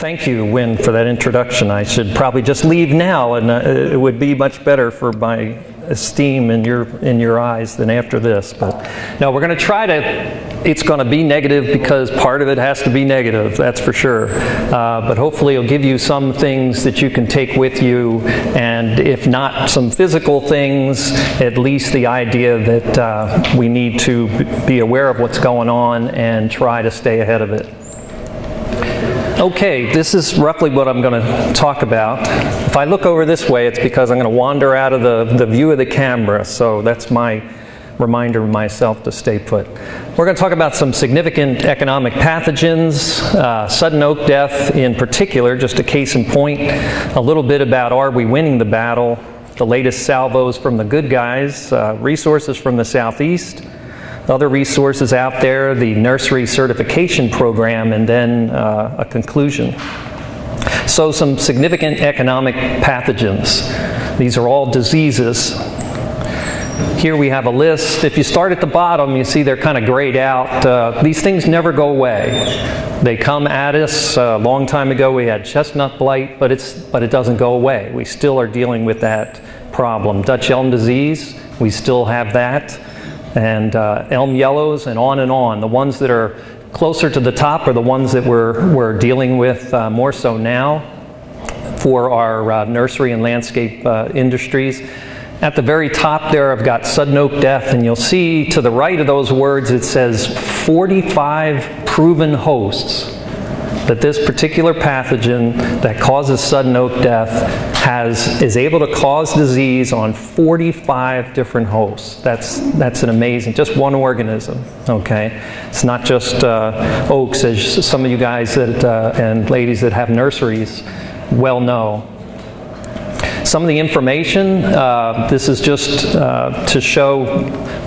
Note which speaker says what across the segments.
Speaker 1: thank you, Wynn, for that introduction. I should probably just leave now, and it would be much better for my esteem in your eyes than after this. But no, we're going to try to. It's going to be negative because part of it has to be negative. That's for sure. But hopefully, it'll give you some things that you can take with you, and if not some physical things, at least the idea that we need to be aware of what's going on and try to stay ahead of it. Okay, this is roughly what I'm going to talk about. If I look over this way, it's because I'm going to wander out of the view of the camera, so that's my reminder of myself to stay put. We're going to talk about some significant economic pathogens, sudden oak death in particular, just a case in point, a little bit about are we winning the battle, the latest salvos from the good guys, resources from the Southeast, other resources out there, the Nursery certification program, and then a conclusion. So some significant economic pathogens. These are all diseases. Here we have a list. If you start at the bottom, you see they're kind of grayed out. These things never go away. They come at us. A long time ago we had chestnut blight, but it doesn't go away. We still are dealing with that problem. Dutch elm disease, we still have that. And elm yellows, and on. The ones that are closer to the top are the ones that we're dealing with more so now for our nursery and landscape industries. At the very top there, I've got sudden oak death, and you'll see to the right of those words it says 45 proven hosts that this particular pathogen that causes sudden oak death is able to cause disease on 45 different hosts. That's an amazing, just one organism, okay? It's not just oaks, as some of you guys that, and ladies that have nurseries well know. Some of the information, this is just to show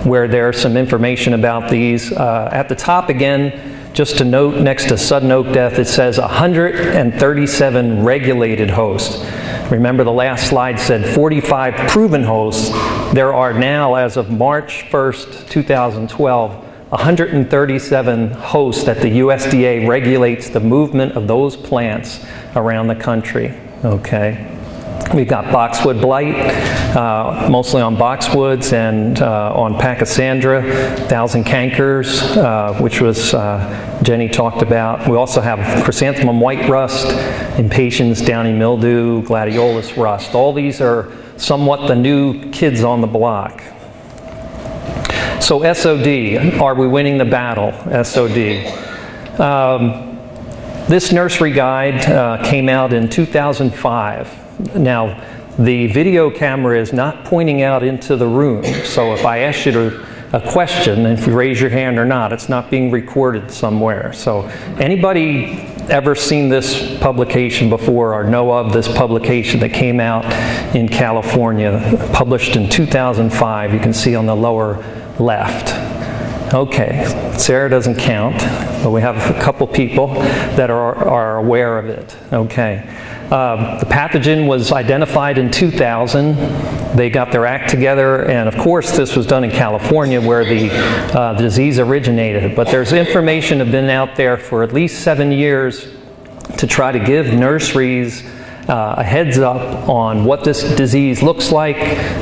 Speaker 1: where there's some information about these. At the top again, just to note, next to sudden oak death, it says 137 regulated hosts. Remember the last slide said 45 proven hosts. There are now, as of March 1st, 2012, 137 hosts that the USDA regulates the movement of those plants around the country, okay? We've got Boxwood Blight, mostly on boxwoods, and on Pachysandra, 1,000 cankers, which was Jenny talked about. We also have chrysanthemum white rust, impatiens, downy mildew, gladiolus rust. All these are somewhat the new kids on the block. So SOD, are we winning the battle? SOD. This nursery guide came out in 2005. Now, the video camera is not pointing out into the room, so if I ask you a question, if you raise your hand or not, it's not being recorded somewhere. So anybody ever seen this publication before or know of this publication that came out in California, published in 2005, you can see on the lower left. Okay, Sarah doesn't count, but we have a couple people that are aware of it. Okay. The pathogen was identified in 2000. They got their act together, and of course this was done in California where the disease originated. But there's information that has been out there for at least 7 years to try to give nurseries a heads up on what this disease looks like,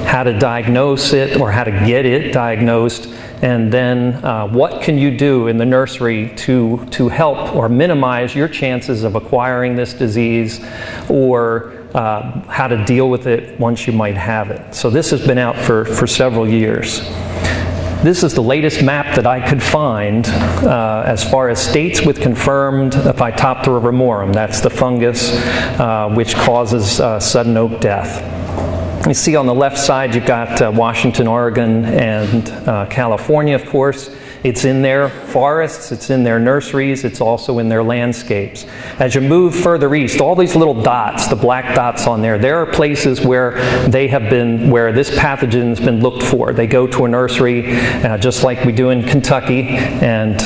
Speaker 1: how to diagnose it or how to get it diagnosed, and then what can you do in the nursery to help or minimize your chances of acquiring this disease, or how to deal with it once you might have it. So this has been out for several years. This is the latest map that I could find as far as states with confirmed Phytophthora ramorum. That's the fungus which causes sudden oak death. You see on the left side you've got Washington, Oregon, and California, of course. It's in their forests, it's in their nurseries, it's also in their landscapes. As you move further east, all these little dots, the black dots on there are places where they have been, where this pathogen has been looked for. They go to a nursery, just like we do in Kentucky, and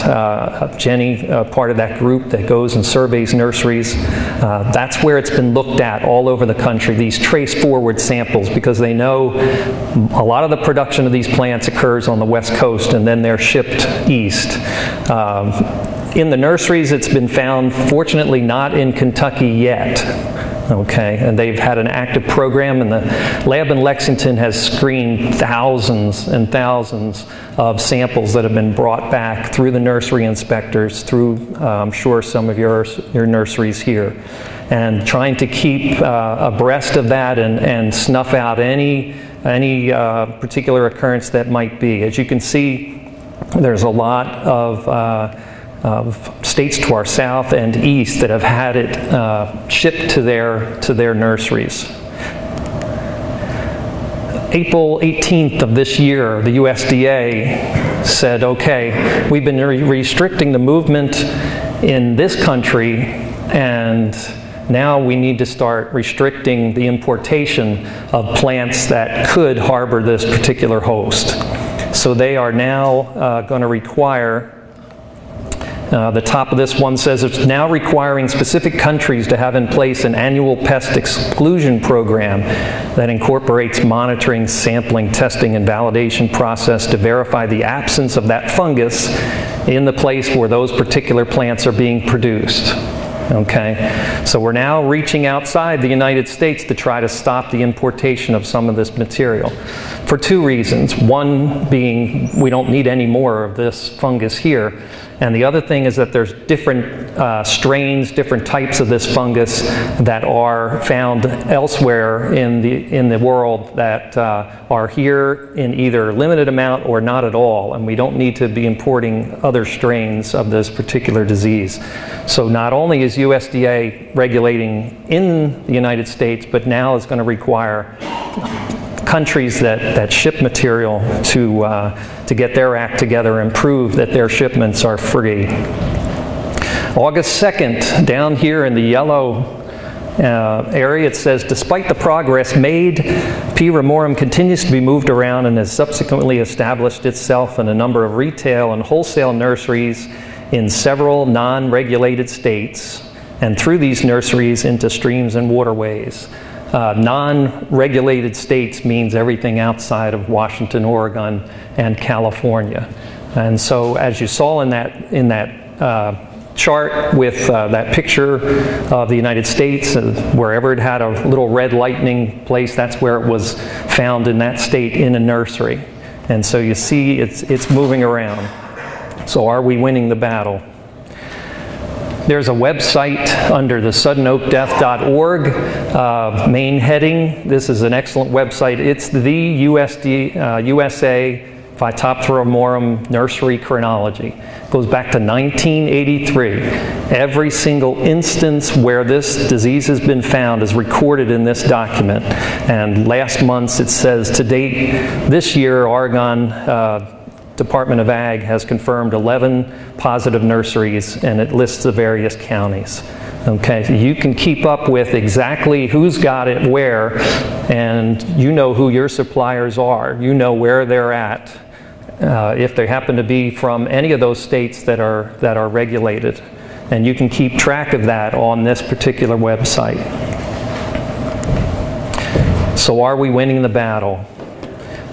Speaker 1: Jenny, part of that group that goes and surveys nurseries, that's where it's been looked at all over the country, these trace forward samples, because they know a lot of the production of these plants occurs on the West Coast, and then they're shipped east. In the nurseries, it's been found, fortunately not in Kentucky yet. Okay, and they've had an active program, and the lab in Lexington has screened thousands and thousands of samples that have been brought back through the nursery inspectors, through, I'm sure, some of your nurseries here, and trying to keep abreast of that and snuff out any particular occurrence that might be. As you can see, there's a lot of states to our south and east that have had it shipped to their nurseries. April 18th of this year, the USDA said, okay, we've been restricting the movement in this country, and now we need to start restricting the importation of plants that could harbor this particular host. So they are now going to require, the top of this one says it's now requiring specific countries to have in place an annual pest exclusion program that incorporates monitoring, sampling, testing, and validation process to verify the absence of that fungus in the place where those particular plants are being produced. Okay, so we're now reaching outside the United States to try to stop the importation of some of this material for two reasons. One being we don't need any more of this fungus here, and the other thing is that there's different strains, different types of this fungus that are found elsewhere in the world that are here in either limited amount or not at all, and we don't need to be importing other strains of this particular disease. So not only is USDA regulating in the United States, but now is going to require countries that ship material to get their act together and prove that their shipments are free. August 2nd, down here in the yellow area, it says, despite the progress made, P. ramorum continues to be moved around and has subsequently established itself in a number of retail and wholesale nurseries in several non-regulated states, and through these nurseries into streams and waterways. Non-regulated states means everything outside of Washington, Oregon, and California. And so, as you saw in that chart with that picture of the United States, wherever it had a little red lightning place, that's where it was found in that state in a nursery. And so you see it's moving around. So are we winning the battle? There's a website under the suddenoakdeath.org main heading. This is an excellent website. It's the USA Phytophthora nursery chronology. It goes back to 1983. Every single instance where this disease has been found is recorded in this document. And last month it says, to date, this year, Oregon Department of Ag has confirmed 11 positive nurseries, and it lists the various counties. Okay, so you can keep up with exactly who's got it where, and you know who your suppliers are. You know where they're at, if they happen to be from any of those states that are regulated, and you can keep track of that on this particular website. So are we winning the battle?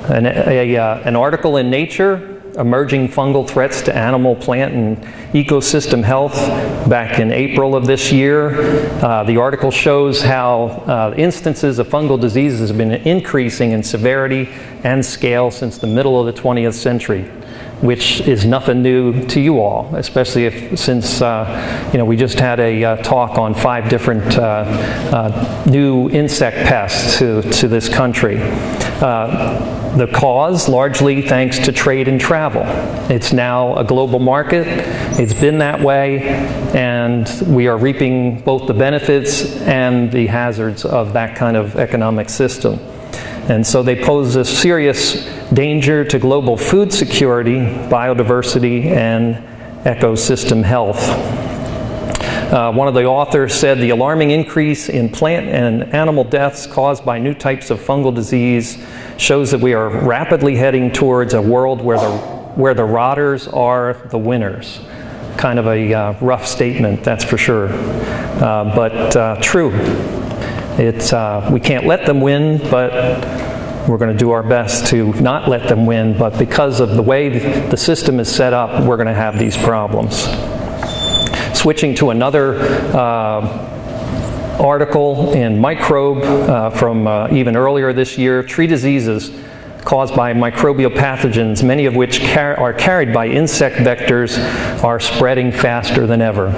Speaker 1: An article in Nature, Emerging Fungal Threats to Animal, Plant, and Ecosystem Health, back in April of this year. The article shows how instances of fungal diseases have been increasing in severity and scale since the middle of the 20th century, which is nothing new to you all, especially since we just had a talk on 5 different new insect pests to this country. The cause, largely thanks to trade and travel. It's now a global market. It's been that way, and we are reaping both the benefits and the hazards of that kind of economic system. And so they pose a serious danger to global food security, biodiversity, and ecosystem health. One of the authors said the alarming increase in plant and animal deaths caused by new types of fungal disease shows that we are rapidly heading towards a world where the rotters are the winners. Kind of a rough statement, that's for sure, but true. We can't let them win, but we're going to do our best to not let them win. But because of the way the system is set up, we're going to have these problems. Switching to another article in Microbe from even earlier this year, tree diseases caused by microbial pathogens, many of which are carried by insect vectors, are spreading faster than ever.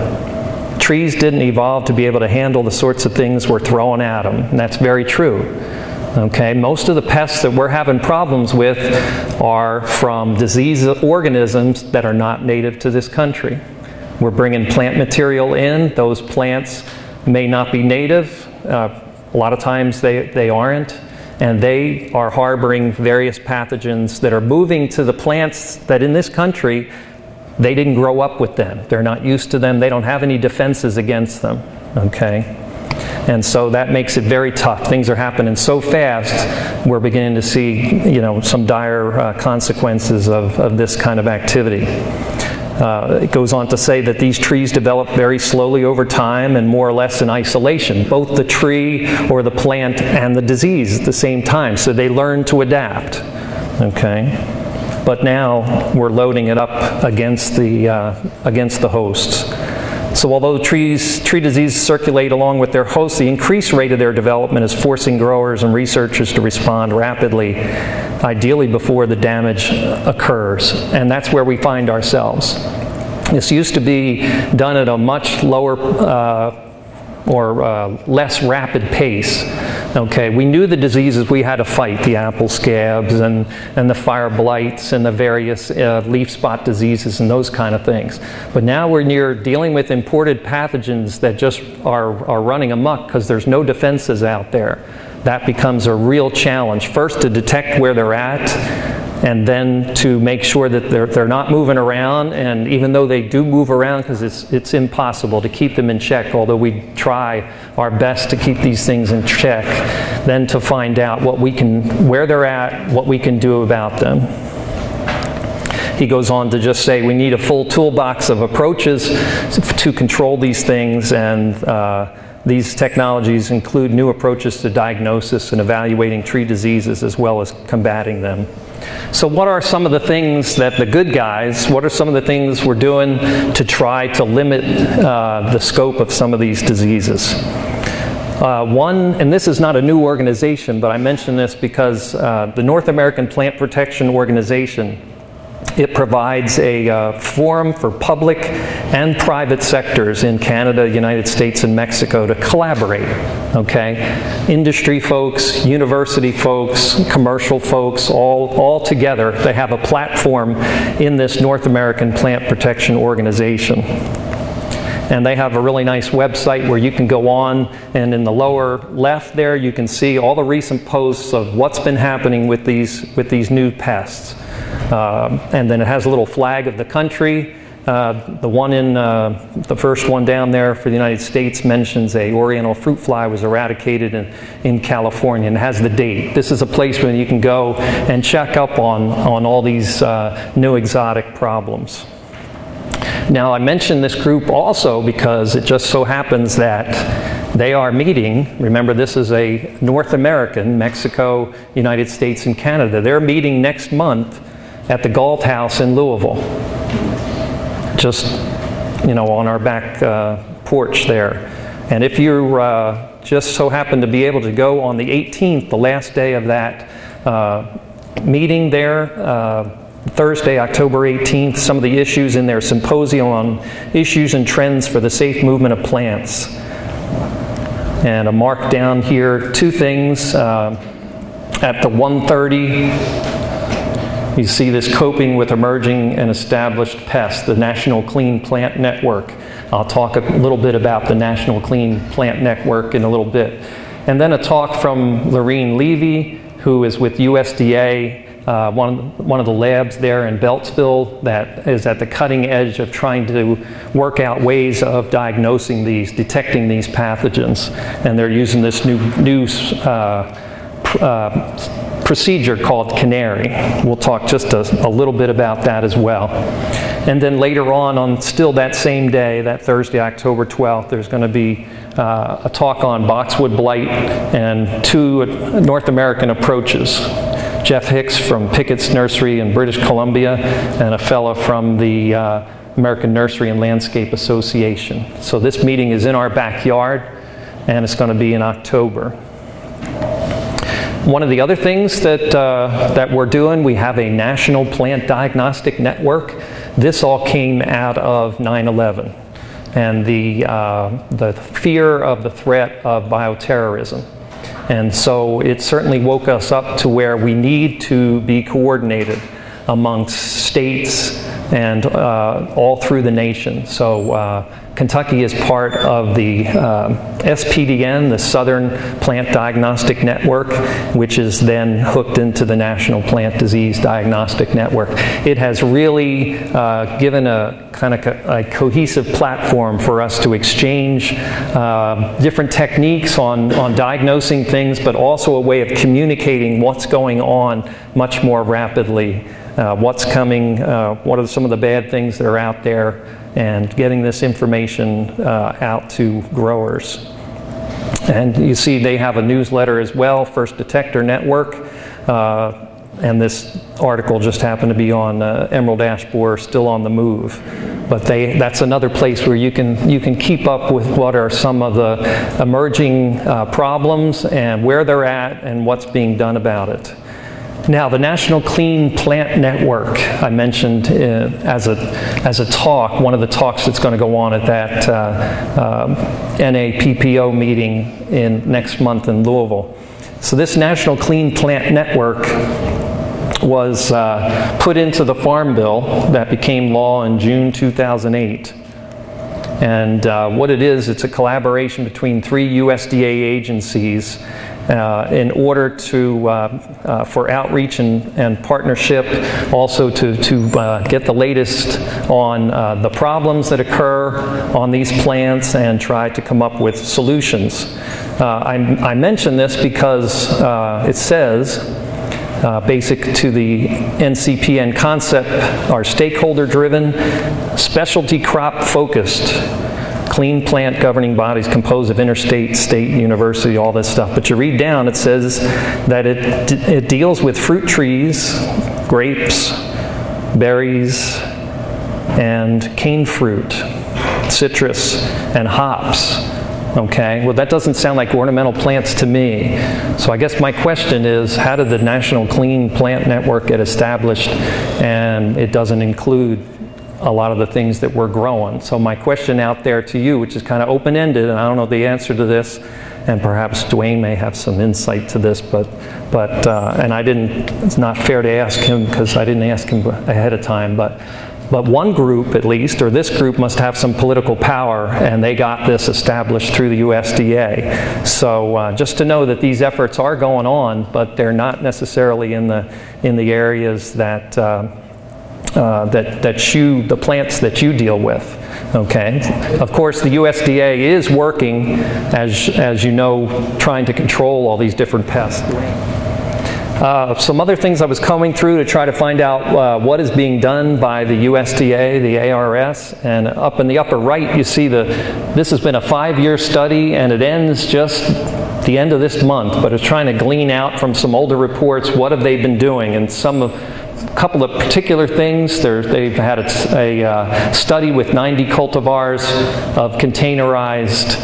Speaker 1: Trees didn't evolve to be able to handle the sorts of things we're throwing at them, and that's very true. Okay, most of the pests that we're having problems with are from disease organisms that are not native to this country. We're bringing plant material in. Those plants may not be native. A lot of times they aren't. And they are harboring various pathogens that are moving to the plants that in this country, they didn't grow up with them. They're not used to them. They don't have any defenses against them. Okay? And so that makes it very tough. Things are happening so fast, we're beginning to see, you know, some dire consequences of this kind of activity. It goes on to say that these trees develop very slowly over time and more or less in isolation, both the tree or the plant and the disease at the same time. So they learn to adapt. Okay? But now we're loading it up against the hosts. So although tree diseases circulate along with their hosts, the increased rate of their development is forcing growers and researchers to respond rapidly, ideally before the damage occurs. And that's where we find ourselves. This used to be done at a much lower less rapid pace. Okay, we knew the diseases we had to fight, the apple scabs and the fire blights and the various leaf spot diseases and those kind of things. But now we're dealing with imported pathogens that just are running amok because there's no defenses out there. That becomes a real challenge. First, to detect where they're at, and then to make sure that they're not moving around. And even though they do move around, because it's impossible to keep them in check, although we try our best to keep these things in check, then to find out where they're at, what we can do about them. He goes on to just say we need a full toolbox of approaches to control these things, and these technologies include new approaches to diagnosis and evaluating tree diseases as well as combating them. So what are some of the things that the good guys, what are some of the things we're doing to try to limit the scope of some of these diseases? One, and this is not a new organization, but I mention this because the North American Plant Protection Organization, it provides a forum for public and private sectors in Canada, United States, and Mexico to collaborate, okay? Industry folks, university folks, commercial folks, all together. They have a platform in this North American Plant Protection Organization. And they have a really nice website where you can go on, and in the lower left there you can see all the recent posts of what's been happening with these new pests. And then it has a little flag of the country. The one in the first one down there for the United States mentions a Oriental fruit fly was eradicated in California, and has the date. This is a place where you can go and check up on all these new exotic problems. Now, I mention this group also because it just so happens that they are meeting. Remember, this is a North American, Mexico, United States, and Canada. They're meeting next month at the Galt House in Louisville, just, you know, on our back porch there. And if you just so happen to be able to go on the 18th, the last day of that meeting there, Thursday, October 18th, some of the issues in their symposium on issues and trends for the safe movement of plants. And a mark down here, two things. At the 1:30, you see this coping with emerging and established pests, the National Clean Plant Network. I'll talk a little bit about the National Clean Plant Network in a little bit. And then a talk from Lorene Levy, who is with USDA, one of the labs there in Beltsville that is at the cutting edge of trying to work out ways of diagnosing these, detecting these pathogens. And they're using this new procedure called Canary. We'll talk just a little bit about that as well. And then later on still that same day, that Thursday, October 12th, there's going to be a talk on Boxwood Blight and two North American approaches. Jeff Hicks from Pickett's Nursery in British Columbia, and a fellow from the American Nursery and Landscape Association. So this meeting is in our backyard, and it's going to be in October. One of the other things that we're doing, we have a national plant diagnostic network. This all came out of 9/11 and the fear of the threat of bioterrorism. And so it certainly woke us up to where we need to be coordinated amongst states and all through the nation. So Kentucky is part of the SPDN, the Southern Plant Diagnostic Network, which is then hooked into the National Plant Disease Diagnostic Network. It has really given a kind of a cohesive platform for us to exchange different techniques on diagnosing things, but also a way of communicating what's going on much more rapidly. What's coming, what are some of the bad things that are out there, and getting this information out to growers. And you see they have a newsletter as well, First Detector Network, and this article just happened to be on Emerald Ash Borer, Still on the Move. But that's another place where you can keep up with what are some of the emerging problems and where they're at and what's being done about it. Now, the National Clean Plant Network, I mentioned as a talk, one of the talks that's going to go on at that NAPPO meeting next month in Louisville. So this National Clean Plant Network was put into the Farm Bill that became law in June 2008. And what it is, it's a collaboration between 3 USDA agencies in order to for outreach and partnership, also to get the latest on the problems that occur on these plants and try to come up with solutions. I mention this because it says basic to the NCPN concept are stakeholder-driven, specialty crop-focused, clean plant governing bodies composed of interstate, state, university, all this stuff. But you read down, it says that it deals with fruit trees, grapes, berries, and cane fruit, citrus, and hops. Okay, well that doesn't sound like ornamental plants to me. So I guess my question is, how did the National Clean Plant Network get established and it doesn't include a lot of the things that we're growing? So my question out there to you, which is kind of open-ended, and I don't know the answer to this, and perhaps Dwayne may have some insight to this, but and it's not fair to ask him because I didn't ask him ahead of time, but one group at least, or this group, must have some political power, and they got this established through the USDA. So just to know that these efforts are going on, but they're not necessarily in the areas that the plants that you deal with. Okay. Of course, the USDA is working, as you know, trying to control all these different pests. Some other things I was combing through to try to find out what is being done by the USDA, the ARS, and up in the upper right you see this has been a 5-year study, and it ends just the end of this month, but it's trying to glean out from some older reports what have they been doing, and a couple of particular things. They've had a study with 90 cultivars of containerized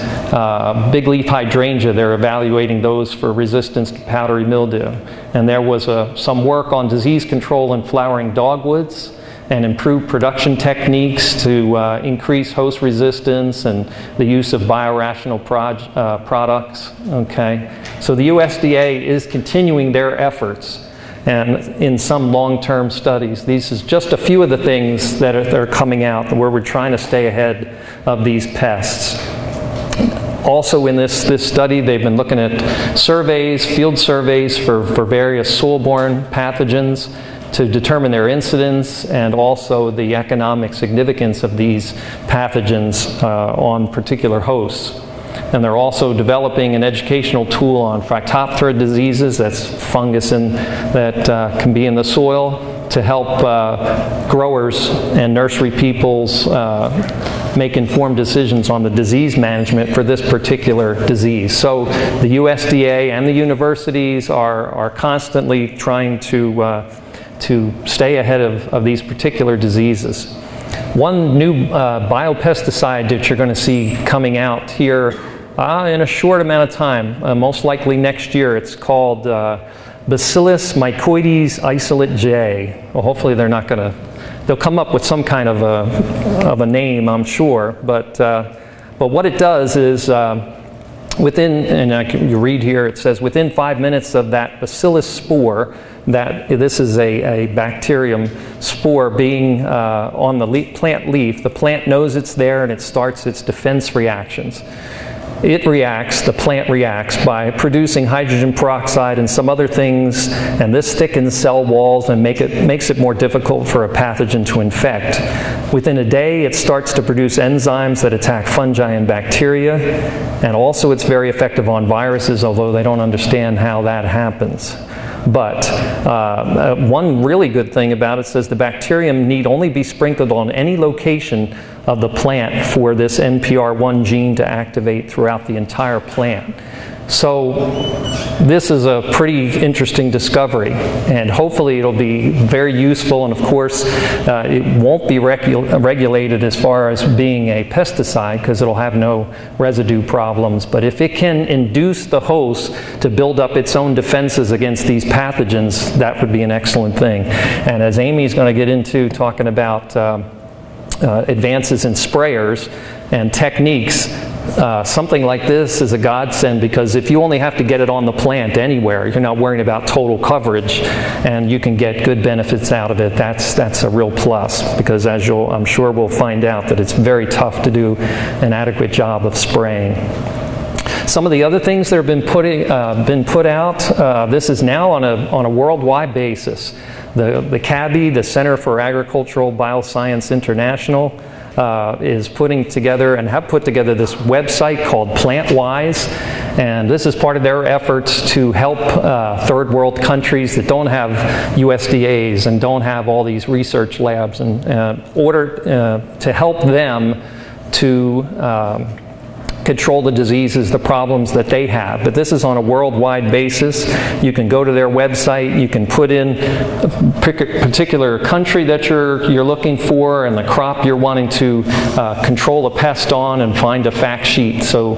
Speaker 1: big leaf hydrangea. They're evaluating those for resistance to powdery mildew. And there was some work on disease control in flowering dogwoods and improved production techniques to increase host resistance and the use of biorational products. Okay, so the USDA is continuing their efforts, and in some long-term studies. These is just a few of the things that are coming out where we're trying to stay ahead of these pests. Also in this study, they've been looking at surveys, field surveys for various soil-borne pathogens to determine their incidence and also the economic significance of these pathogens on particular hosts. And they're also developing an educational tool on Phytophthora diseases, that's fungus that can be in the soil, to help growers and nursery peoples make informed decisions on the disease management for this particular disease. So the USDA and the universities are constantly trying to stay ahead of these particular diseases. One new biopesticide that you're going to see coming out here in a short amount of time, most likely next year. It's called Bacillus mycoides isolate J. Well, hopefully they're not going to, they'll come up with some kind of a name, I'm sure. But what it does is within, and you read here, it says within 5 minutes of that bacillus spore, that this is a bacterium spore being on the plant leaf, the plant knows it's there and it starts its defense reactions. It reacts, the plant reacts by producing hydrogen peroxide and some other things, and this thickens cell walls and makes it more difficult for a pathogen to infect. Within a day, it starts to produce enzymes that attack fungi and bacteria, and also it's very effective on viruses, although they don't understand how that happens. But one really good thing about it says the bacterium need only be sprinkled on any location of the plant for this NPR1 gene to activate throughout the entire plant. So this is a pretty interesting discovery, and hopefully it'll be very useful, and of course it won't be regulated as far as being a pesticide because it'll have no residue problems. But if it can induce the host to build up its own defenses against these pathogens, that would be an excellent thing. And as Amy's going to get into talking about advances in sprayers and techniques, something like this is a godsend, because if you only have to get it on the plant anywhere, you're not worrying about total coverage, and you can get good benefits out of it. That's a real plus, because as I'm sure we'll find out that it's very tough to do an adequate job of spraying. Some of the other things that have been put out, this is now on a worldwide basis. The CABI, the Center for Agricultural Bioscience International, is putting together and have put together this website called PlantWise, and this is part of their efforts to help third world countries that don't have USDAs and don't have all these research labs, and order to help them to control the diseases, the problems that they have. But this is on a worldwide basis. You can go to their website, you can put in a particular country that you're looking for and the crop you're wanting to control a pest on, and find a fact sheet. So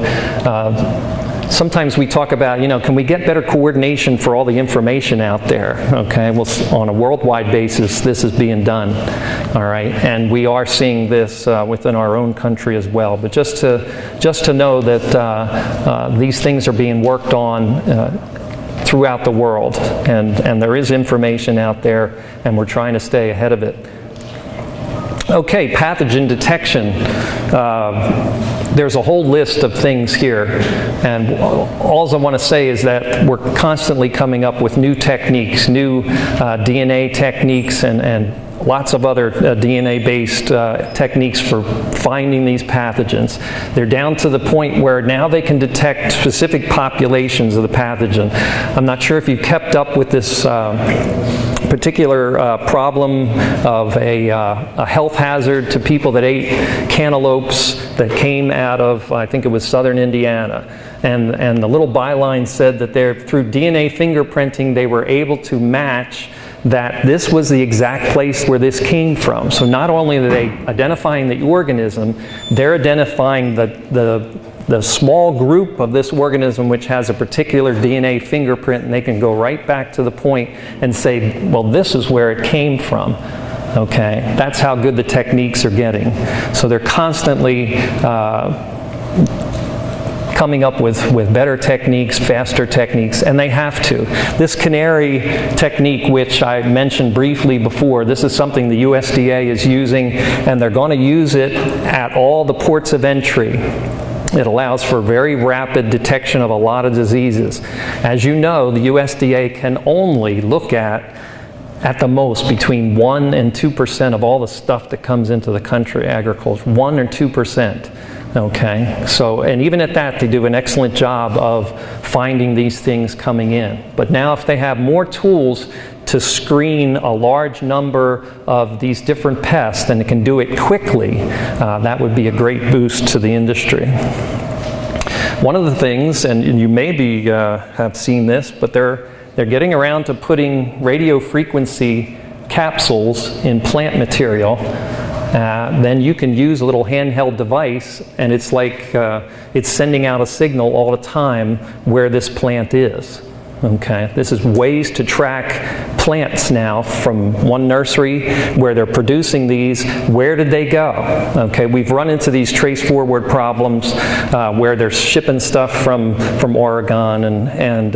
Speaker 1: sometimes we talk about, can we get better coordination for all the information out there? Okay, well, on a worldwide basis, this is being done, all right? And we are seeing this within our own country as well. But just to know that these things are being worked on throughout the world, and there is information out there, and we're trying to stay ahead of it. Okay, pathogen detection. There's a whole list of things here, and all I want to say is that we're constantly coming up with new techniques, new DNA techniques, and lots of other DNA-based techniques for finding these pathogens. They're down to the point where now they can detect specific populations of the pathogen. I'm not sure if you've kept up with this particular problem of a health hazard to people that ate cantaloupes that came out of, I think it was southern Indiana. And the little byline said that through DNA fingerprinting, they were able to match that this was the exact place where this came from. So not only are they identifying the organism, they're identifying the small group of this organism which has a particular DNA fingerprint, and they can go right back to the point and say, well, this is where it came from. Okay, that's how good the techniques are getting. So they're constantly coming up with better techniques, faster techniques, and they have to. This Canary technique, which I mentioned briefly before, this is something the USDA is using, and they're going to use it at all the ports of entry. It allows for very rapid detection of a lot of diseases. As you know, the USDA can only look at the most between 1% and 2% of all the stuff that comes into the country, agriculture, 1 or 2%. Okay, so, and even at that, they do an excellent job of finding these things coming in. But now if they have more tools to screen a large number of these different pests, and it can do it quickly, that would be a great boost to the industry. One of the things, and you maybe have seen this, but they're getting around to putting radio frequency capsules in plant material then you can use a little handheld device, and it's like it's sending out a signal all the time where this plant is. Okay, this is ways to track plants now from one nursery where they're producing these. Where did they go? Okay, we've run into these trace forward problems where they're shipping stuff from Oregon and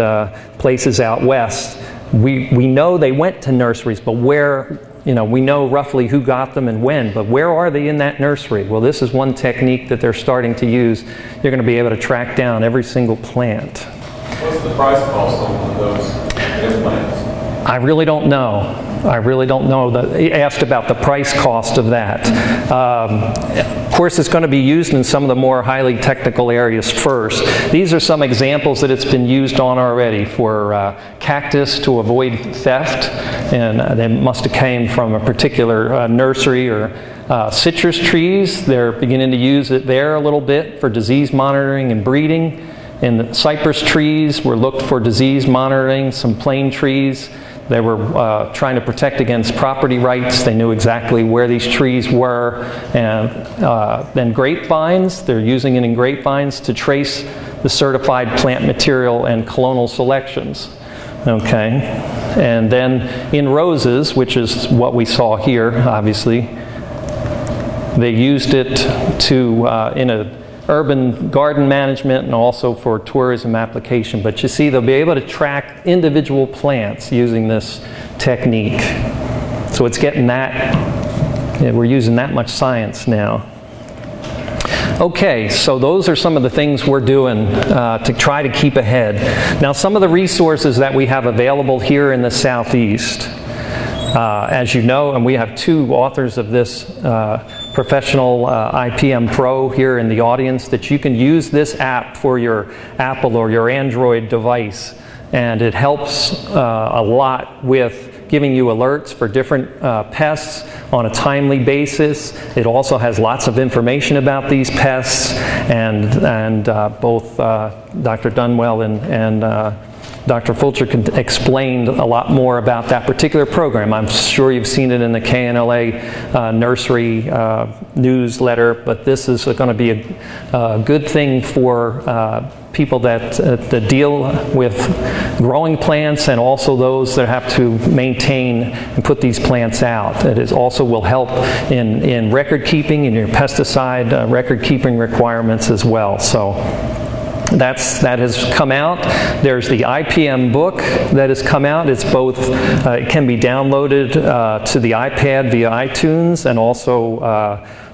Speaker 1: places out west. We know they went to nurseries, but where, we know roughly who got them and when, but where are they in that nursery? Well, this is one technique that they're starting to use. You're going to be able to track down every single plant.
Speaker 2: What's the price cost on those implants?
Speaker 1: I really don't know. I really don't know. He asked about the price cost of that. Of course, it's going to be used in some of the more highly technical areas first. These are some examples that it's been used on already for cactus to avoid theft, and they must have came from a particular nursery, or citrus trees. They're beginning to use it there a little bit for disease monitoring and breeding. And the cypress trees were looked for disease monitoring. Some plane trees, they were trying to protect against property rights. They knew exactly where these trees were. And then grapevines, they're using it in grapevines to trace the certified plant material and colonal selections. Okay, and then in roses, which is what we saw here, obviously, they used it to in a urban garden management and also for tourism application. But you see, they'll be able to track individual plants using this technique. So it's getting that, we're using that much science now. Okay, so those are some of the things we're doing to try to keep ahead. Now, some of the resources that we have available here in the Southeast. As you know, and we have two authors of this professional IPM Pro here in the audience, that you can use this app for your Apple or your Android device, and it helps a lot with giving you alerts for different pests on a timely basis. It also has lots of information about these pests, and both Dr. Dunwell and Dr. Fulcher explained a lot more about that particular program. I'm sure you've seen it in the KNLA Nursery newsletter, but this is going to be a good thing for people that deal with growing plants, and also those that have to maintain and put these plants out. It also will help in record keeping, in your pesticide record keeping requirements as well. So that has come out. There's the IPM book that has come out. It's both, it can be downloaded to the iPad via iTunes, and also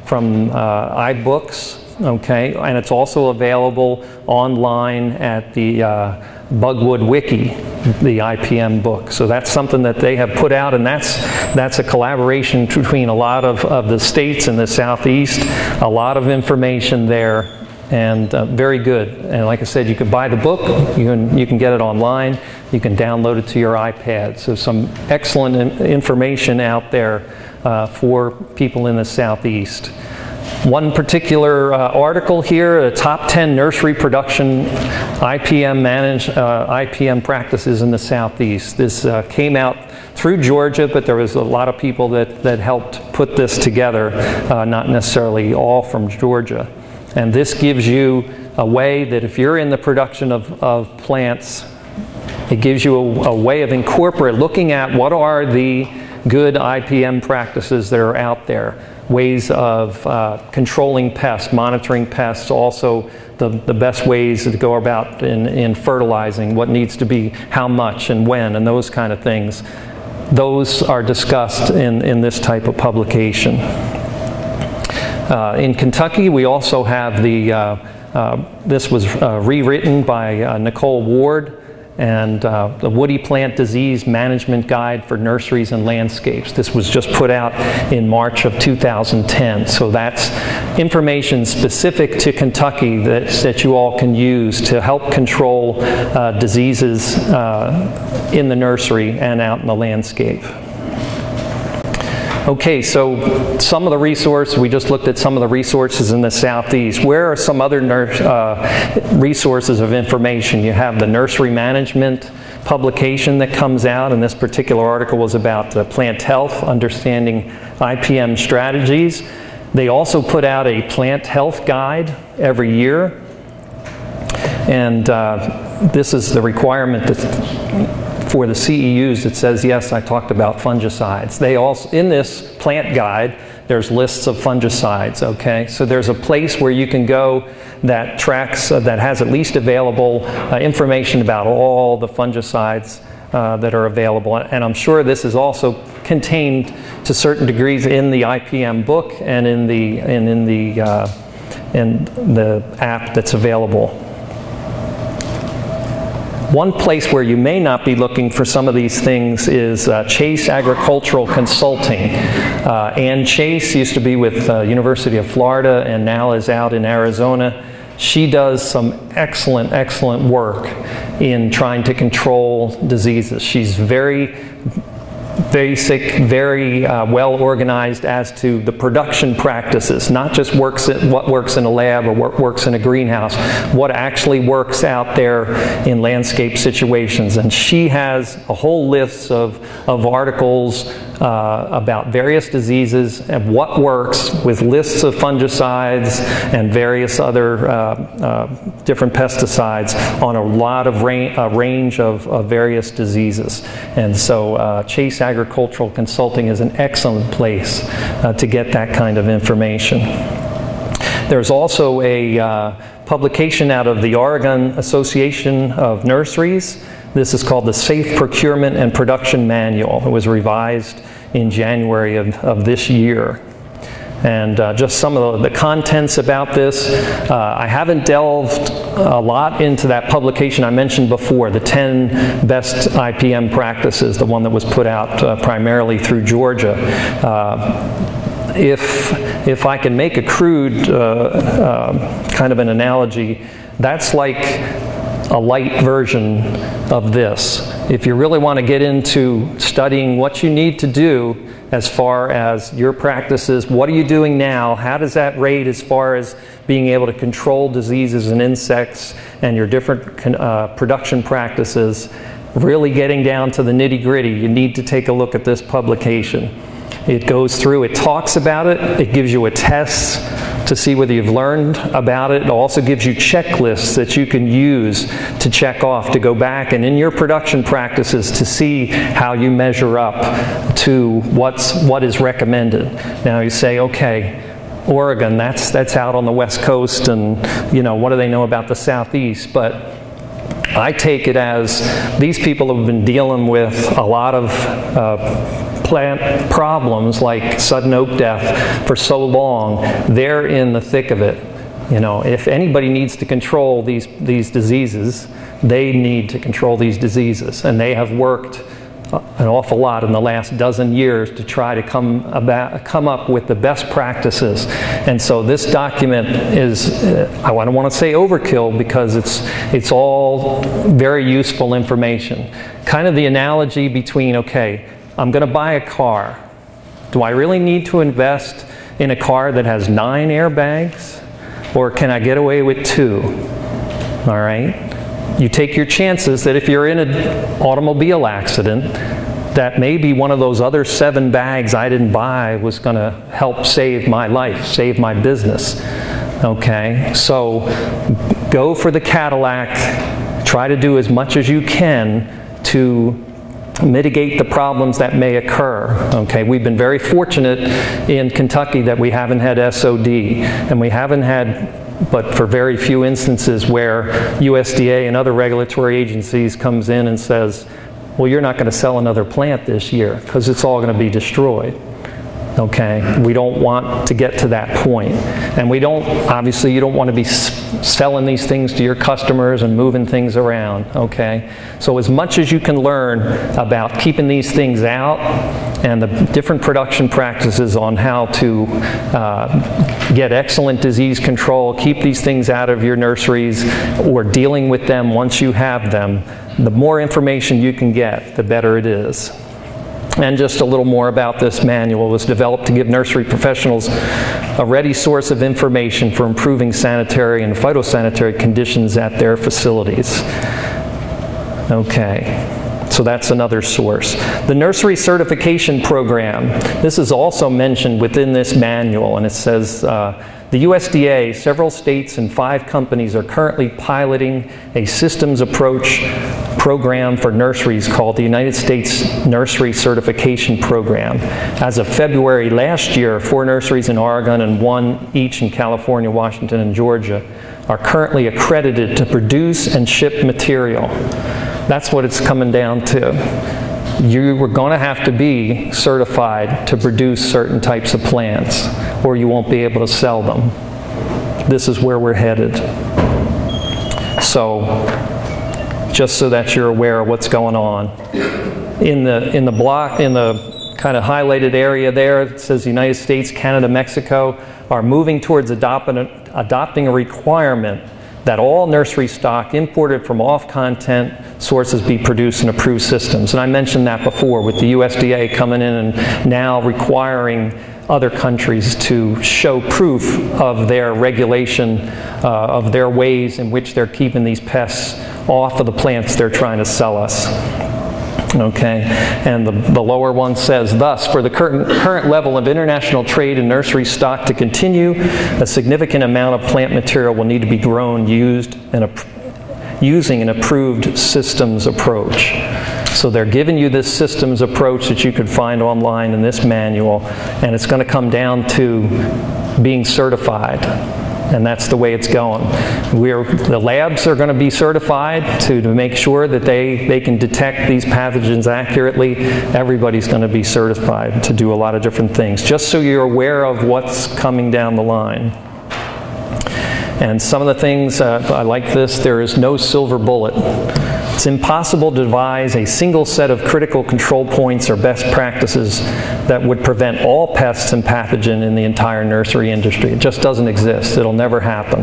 Speaker 1: from iBooks. Okay, and it's also available online at the Bugwood Wiki, the IPM book. So that's something that they have put out, and that's a collaboration between a lot of the states in the Southeast. A lot of information there, and very good. And like I said, you can buy the book, you can get it online, you can download it to your iPad. So some excellent information out there for people in the Southeast. One particular article here, the top 10 nursery production IPM practices in the Southeast. This came out through Georgia, but there was a lot of people that helped put this together, not necessarily all from Georgia. And this gives you a way that if you're in the production of plants, it gives you a way of looking at what are the good IPM practices that are out there. Ways of controlling pests, monitoring pests, also the best ways to go about in fertilizing, what needs to be, how much and when, and those kind of things. Those are discussed in this type of publication. In Kentucky, we also have this was rewritten by Nicole Ward, and the Woody Plant Disease Management Guide for Nurseries and Landscapes. This was just put out in March of 2010. So that's information specific to Kentucky that you all can use to help control diseases in the nursery and out in the landscape. Okay, so some of the resources, we just looked at some of the resources in the Southeast. Where are some other resources of information? You have the nursery management publication that comes out, and this particular article was about plant health, understanding IPM strategies. They also put out a plant health guide every year, and this is the requirement for the CEUs that says, yes, I talked about fungicides. They also, in this plant guide, there's lists of fungicides, okay? So there's a place where you can go that tracks, that has at least available information about all the fungicides that are available. And I'm sure this is also contained to certain degrees in the IPM book and in the app that's available. One place where you may not be looking for some of these things is Chase Agricultural Consulting. Ann Chase used to be with University of Florida and now is out in Arizona. She does some excellent, excellent work in trying to control diseases. She's very basic, very well organized as to the production practices, not just what works in a lab or what works in a greenhouse, what actually works out there in landscape situations. And she has a whole list of articles about various diseases and what works, with lists of fungicides and various other different pesticides on a lot of range of various diseases. And so Chase Agricultural Consulting is an excellent place to get that kind of information. There's also a publication out of the Oregon Association of Nurseries. This is called the Safe Procurement and Production Manual. It was revised in January of this year. And just some of the contents about this. I haven't delved a lot into that publication I mentioned before, the 10 best IPM practices, the one that was put out primarily through Georgia. If I can make a crude kind of an analogy, that's like a light version of this. If you really want to get into studying what you need to do as far as your practices, what are you doing now, how does that rate as far as being able to control diseases and insects and your different production practices, really getting down to the nitty-gritty, you need to take a look at this publication. It goes through, it talks about it, it gives you a test to see whether you've learned about it. It also gives you checklists that you can use to check off, to go back and in your production practices to see how you measure up to what is recommended. Now you say, okay, Oregon, that's out on the West Coast, and you know, what do they know about the Southeast? But I take it as these people have been dealing with a lot of plant problems like sudden oak death for so long. They're in the thick of it. You know, if anybody needs to control these diseases, they need to control these diseases, and they have worked an awful lot in the last dozen years to try to come up with the best practices. And so this document is, I don't want to say overkill, because it's all very useful information. Kind of the analogy between, okay, I'm going to buy a car. Do I really need to invest in a car that has 9 airbags? Or can I get away with 2? All right? You take your chances that if you're in an automobile accident, that maybe one of those other 7 bags I didn't buy was going to help save my life, save my business. Okay? So go for the Cadillac. Try to do as much as you can to mitigate the problems that may occur. Okay, we've been very fortunate in Kentucky that we haven't had SOD, and we haven't had, but for very few instances, where USDA and other regulatory agencies comes in and says, well, you're not going to sell another plant this year because it's all going to be destroyed. Okay, we don't want to get to that point. And we don't, obviously you don't want to be selling these things to your customers and moving things around, okay? So as much as you can learn about keeping these things out and the different production practices on how to get excellent disease control, keep these things out of your nurseries, or dealing with them once you have them, the more information you can get, the better it is. And just a little more about this manual. It was developed to give nursery professionals a ready source of information for improving sanitary and phytosanitary conditions at their facilities. Okay. So that's another source. The Nursery Certification Program. This is also mentioned within this manual, and it says the USDA, several states, and 5 companies are currently piloting a systems approach program for nurseries called the United States Nursery Certification Program. As of February last year, 4 nurseries in Oregon and 1 each in California, Washington, and Georgia are currently accredited to produce and ship material. That's what it's coming down to. You are going to have to be certified to produce certain types of plants, or you won't be able to sell them. This is where we're headed. So, just so that you're aware of what's going on. In the block, in the kind of highlighted area there, it says the United States, Canada, Mexico are moving towards adopting a requirement that all nursery stock imported from off-content sources be produced in approved systems. And I mentioned that before with the USDA coming in and now requiring other countries to show proof of their regulation, of their ways in which they're keeping these pests off of the plants they're trying to sell us. Okay, and the lower one says, thus, for the current level of international trade in nursery stock to continue, a significant amount of plant material will need to be grown using an approved systems approach. So they're giving you this systems approach that you could find online in this manual, and it's going to come down to being certified. And that's the way it's going. The labs are going to be certified to make sure that they can detect these pathogens accurately. Everybody's going to be certified to do a lot of different things, just so you're aware of what's coming down the line. And some of the things, I like this, there is no silver bullet. It's impossible to devise a single set of critical control points or best practices that would prevent all pests and pathogen in the entire nursery industry. It just doesn't exist. It'll never happen.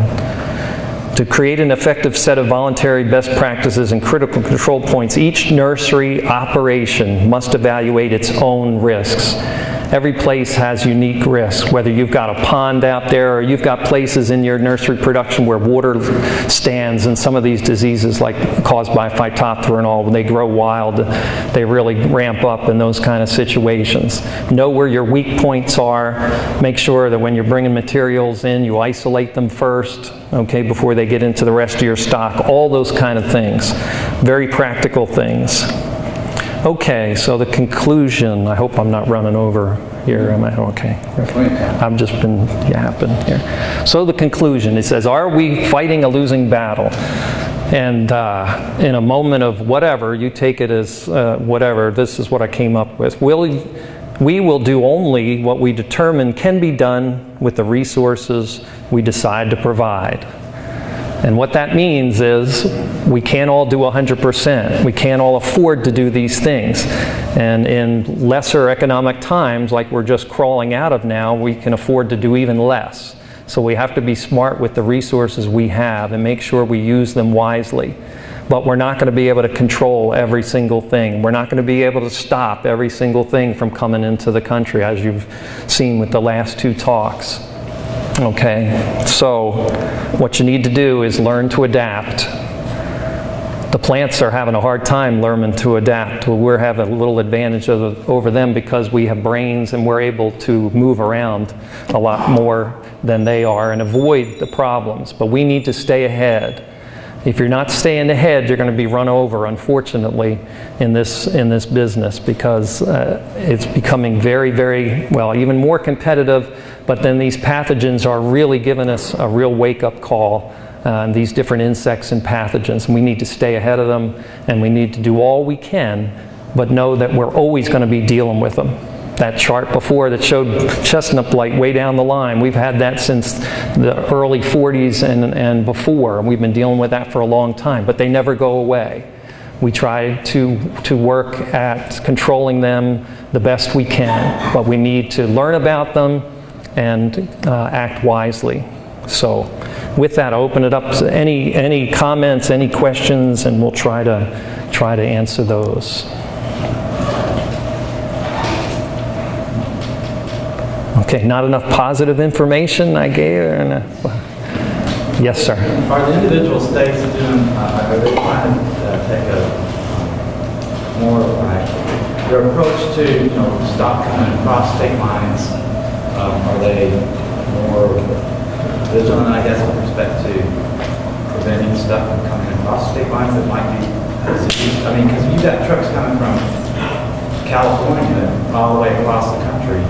Speaker 1: To create an effective set of voluntary best practices and critical control points, each nursery operation must evaluate its own risks. Every place has unique risks, whether you've got a pond out there or you've got places in your nursery production where water stands, and some of these diseases like caused by Phytophthora and all, when they grow wild, they really ramp up in those kind of situations. Know where your weak points are. Make sure that when you're bringing materials in, you isolate them first, okay, before they get into the rest of your stock. All those kind of things. Very practical things. Okay, so the conclusion, I hope I'm not running over here, am I? Okay. I've just been yapping here. So the conclusion, it says, are we fighting a losing battle? And in a moment of whatever, you take it as whatever, this is what I came up with. We will do only what we determine can be done with the resources we decide to provide. And what that means is we can't all do 100%. We can't all afford to do these things. And in lesser economic times, like we're just crawling out of now, we can afford to do even less. So we have to be smart with the resources we have and make sure we use them wisely. But we're not going to be able to control every single thing. We're not going to be able to stop every single thing from coming into the country, as you've seen with the last 2 talks. Okay, so what you need to do is learn to adapt. The plants are having a hard time learning to adapt. We're having a little advantage over them because we have brains and we're able to move around a lot more than they are and avoid the problems. But we need to stay ahead. If you're not staying ahead, you're going to be run over, unfortunately, in this business, because it's becoming very, very, well, even more competitive. But then these pathogens are really giving us a real wake-up call, these different insects and pathogens. And we need to stay ahead of them, and we need to do all we can, but know that we're always going to be dealing with them. That chart before that showed chestnut blight way down the line, we've had that since the early 40s and before. We've been dealing with that for a long time, but they never go away. We try to work at controlling them the best we can, but we need to learn about them and act wisely. So with that, I'll open it up to any comments, any questions, and we'll try to answer those. Okay, not enough positive information I gave? Yes, sir.
Speaker 3: Are the individual states doing, are they trying to take a Their approach to, stop coming across state lines, are they more vigilant, I guess, with respect to preventing stuff from coming across state lines that might be disease? I mean, because you've got trucks coming from California all the way across the country.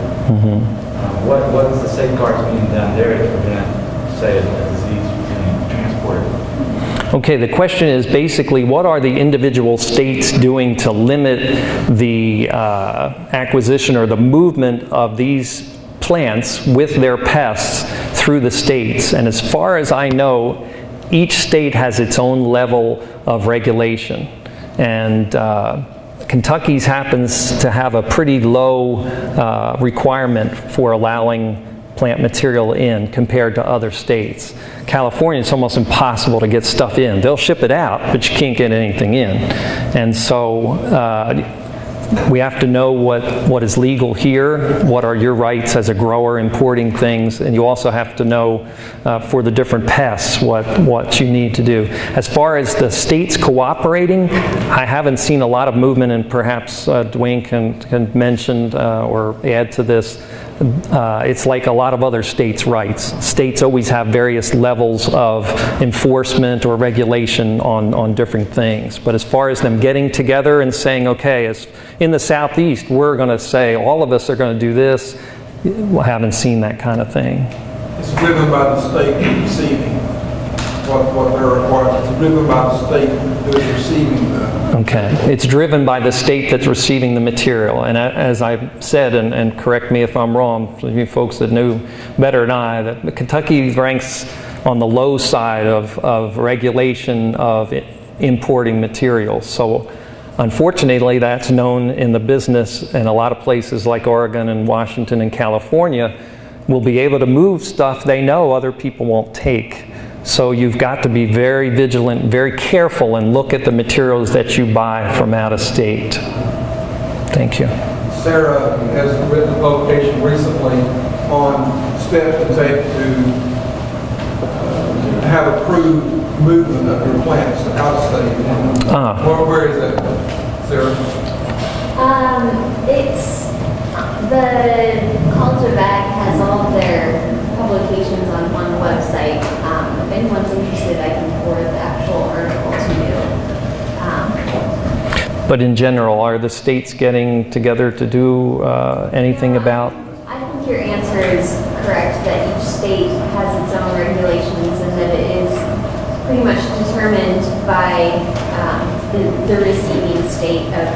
Speaker 3: What is the safeguards being done there to prevent, say, a disease from being transported?
Speaker 1: Okay, the question is basically what are the individual states doing to limit the acquisition or the movement of these plants with their pests through the states? And as far as I know, each state has its own level of regulation. And Kentucky's happens to have a pretty low requirement for allowing plant material in compared to other states. California, it's almost impossible to get stuff in. They'll ship it out, but you can't get anything in. And so we have to know what is legal here, what are your rights as a grower importing things, and you also have to know for the different pests what you need to do. As far as the states cooperating, I haven't seen a lot of movement, and perhaps Dwayne can mention or add to this. It's like a lot of other states' rights. States always have various levels of enforcement or regulation on different things. But as far as them getting together and saying, okay, as in the Southeast, we're going to say all of us are going to do this, I haven't seen that kind of thing.
Speaker 4: It's driven by the state receiving what they're required. It's driven by the state who is receiving the.
Speaker 1: Okay, it's driven by the state that's receiving the material. And as I said, and correct me if I'm wrong, you folks that knew better than I, that Kentucky ranks on the low side of regulation of importing materials. So unfortunately, that's known in the business, and a lot of places like Oregon and Washington and California will be able to move stuff they know other people won't take. So you've got to be very vigilant, very careful, and look at the materials that you buy from out of state. Thank you.
Speaker 4: Sarah has written a publication recently on steps to take to have approved movement of your plants out of state. Where is that, Sarah?
Speaker 5: It's the College of Ag has all of their publications on one website. If anyone's interested, I can forward the actual article to you.
Speaker 1: But in general, are the states getting together to do anything about?
Speaker 5: I think your answer is correct, that each state has its own regulations and that it is pretty much determined by the receiving state of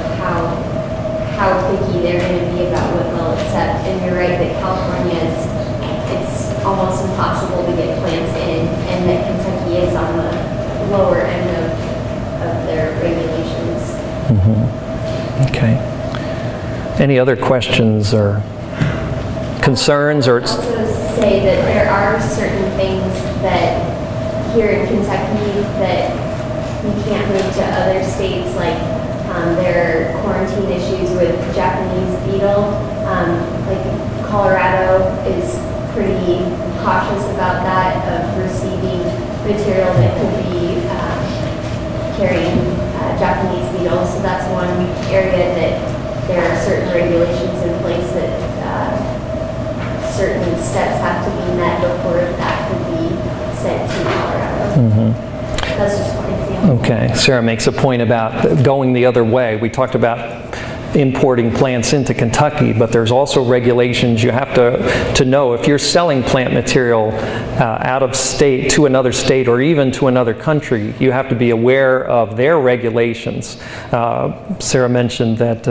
Speaker 5: how picky they're going to be about what they'll accept. And you're right that California it's almost impossible to get plants in, and that Kentucky is on the lower end of their regulations.
Speaker 1: Okay. Any other questions or concerns? Or
Speaker 5: also say that there are certain things that here in Kentucky that we can't move to other states, like there are quarantine issues with Japanese beetle. Like Colorado is pretty cautious about that, of receiving material that could be carrying Japanese beetles. So that's one area that there are certain regulations in place that certain steps have to be met before that could be sent to Colorado. That's just one example.
Speaker 1: Okay, Sarah makes a point about going the other way. We talked about importing plants into Kentucky, but there's also regulations you have to know. If you're selling plant material out of state to another state or even to another country, you have to be aware of their regulations. Sarah mentioned that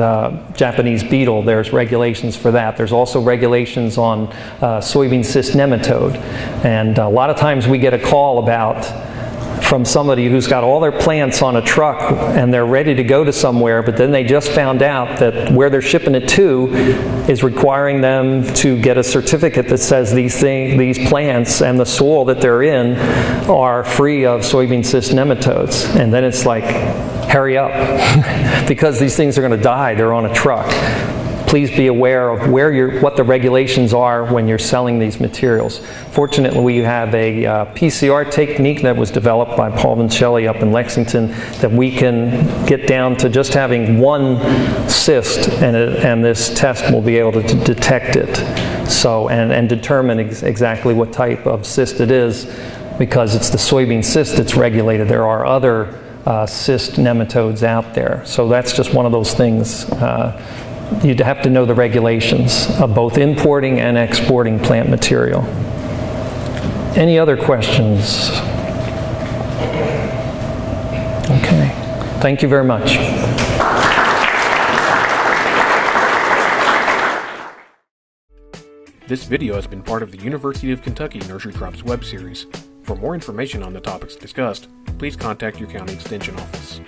Speaker 1: Japanese beetle, there's regulations for that. There's also regulations on soybean cyst nematode. And a lot of times we get a call from somebody who's got all their plants on a truck and they're ready to go to somewhere, but then they just found out that where they're shipping it to is requiring them to get a certificate that says these plants and the soil that they're in are free of soybean cyst nematodes. And then it's like, hurry up, because these things are going to die. They're on a truck. please be aware of what the regulations are when you're selling these materials. Fortunately, we have a PCR technique that was developed by Paul Vincelli up in Lexington that we can get down to just having one cyst, and this test will be able to detect it. So, and determine exactly what type of cyst it is, because it's the soybean cyst that's regulated. There are other cyst nematodes out there. So that's just one of those things. You'd have to know the regulations of both importing and exporting plant material. Any other questions? Okay. Thank you very much.
Speaker 6: This video has been part of the University of Kentucky Nursery Crops web series. For more information on the topics discussed, please contact your county extension office.